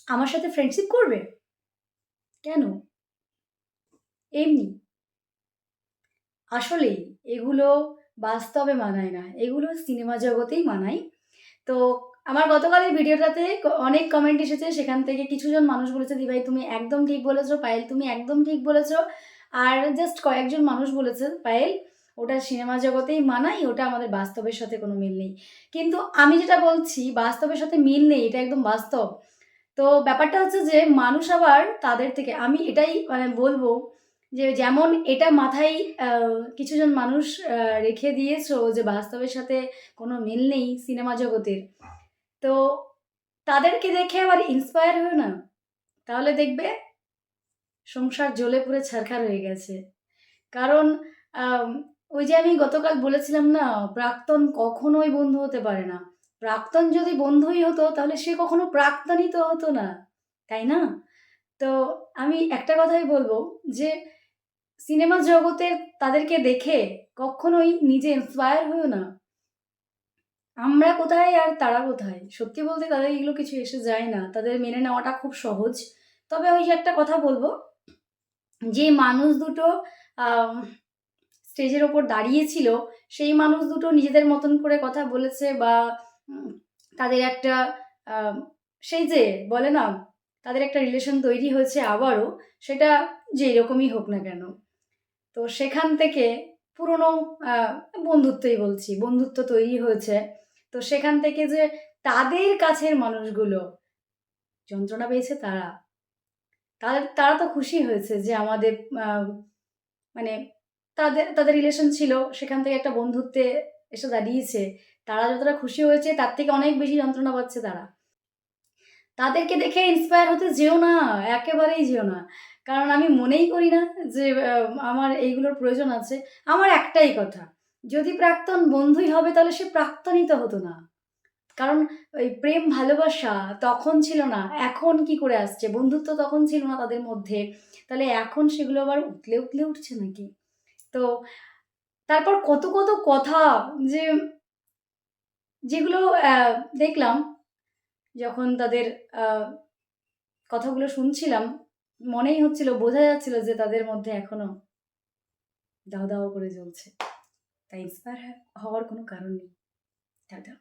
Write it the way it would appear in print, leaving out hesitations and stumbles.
আমার সাথে ফ্রেন্ডশিপ করবে? কেন? এমনি। আসলেই এগুলো বাস্তবে মানায় না। এগুলো সিনেমা জগতেই মানায়। তো আমার গতকালের ভিডিওটাতে অনেক কমেন্ট এসেছে। সেখান থেকে কিছুজন মানুষ বলেছে, "দি ভাই তুমি একদম ঠিক বলেছ। পায়েল তুমি একদম ঠিক বলেছ।" আর জাস্ট কয়েকজন মানুষ বলেছে, "পায়েল ওটা সিনেমা জগতেই মানায়, ওটা আমাদের বাস্তবের সাথে কোনো মিল নেই।" কিন্তু আমি যেটা বলছি বাস্তবের সাথে মিল নেই, এটা একদম বাস্তব। তো ব্যাপারটা হচ্ছে যে মানুষ আবার তাদের থেকে আমি এটাই মানে বলব যে যেমন এটা মাথায় আ কিছুজন মানুষ আ রেখে দিয়েছো যে বাস্তবের সাথে কোনো মিল নেই সিনেমা জগতের। তো তাদেরকে দেখে আবার ইন্সপায়ার হয়ো না। তাহলে দেখবে সংসার জ্বলে পুড়ে ছারখার হয়ে গেছে। কারণ আম ওই যে আমি গতকাল বলেছিলাম না, প্রাক্তন কখনোই বন্ধু হতে পারে না। প্রাক্তন যদি বন্ধুই হতো তাহলে সে কখনো প্রাক্তনই তো হতো না। তাই না? তো আমি একটা কথাই বলব যে সিনেমা জগতের তাদেরকে দেখে কখনোই নিজে ইন্সপায়ার হইও না। আমরা কোথায় আর তারা কোথায়? সত্যি বলতে তাদের এগুলো কিছু এসে যায় না। তাদের মেনে নেওয়াটা খুব সহজ। তবে ওই যে একটা কথা বলব, যে মানুষ দুটো আম স্টেজের ওপর দাঁড়িয়েছিল, সেই মানুষ দুটো নিজেদের মতন করে কথা বলেছে বা উম তাদের একটা আ সেই যে বলে না, তাদের একটা রিলেশন তৈরি হয়েছে আবারও, সেটা যেই রকমই হোক না কেন। তো সেখান থেকে পুরনো আ বন্ধুত্বই বলছি, বন্ধুত্ব তৈরি হয়েছে। তো সেখান থেকে যে তাদের কাছের মানুষগুলো যন্ত্রণা পেয়েছে তারা। তারা তো খুশি হয়েছে যে আমাদের আ মানে তাদের রিলেশন ছিল, সেখান থেকে একটা বন্ধুত্বে এসে দাঁড়িয়েছে। তারা যতটা খুশি হয়েছে তার থেকে অনেক বেশি যন্ত্রণা পাচ্ছে তারা। তাদেরকে দেখে ইন্সপায়ার হতে যেও না, একেবারেই যেও না। কারণ আমি মনেই করি না যে আমার এইগুলোর প্রয়োজন আছে। আমার একটাই কথা, যদি প্রাক্তন বন্ধুই হবে তাহলে সে প্রাক্তনই তো হতো না। কারণ ওই প্রেম ভালোবাসা তখন ছিল না, এখন কি করে আসছে? বন্ধুত্ব তখন ছিল না তাদের মধ্যে। তাহলে এখন সেগুলো আবার উতলে উঠছে নাকি? তো তারপর কত কথা যে যেগুলো দেখলাম যখন তাদের আ কথাগুলো শুনছিলাম, মনেই হচ্ছিল, বোঝা যাচ্ছিল যে তাদের মধ্যে এখনো দাউ করে জ্বলছে। তাই ইন্সপায়ার হওয়ার কোনো কারণ নেই। টাটা।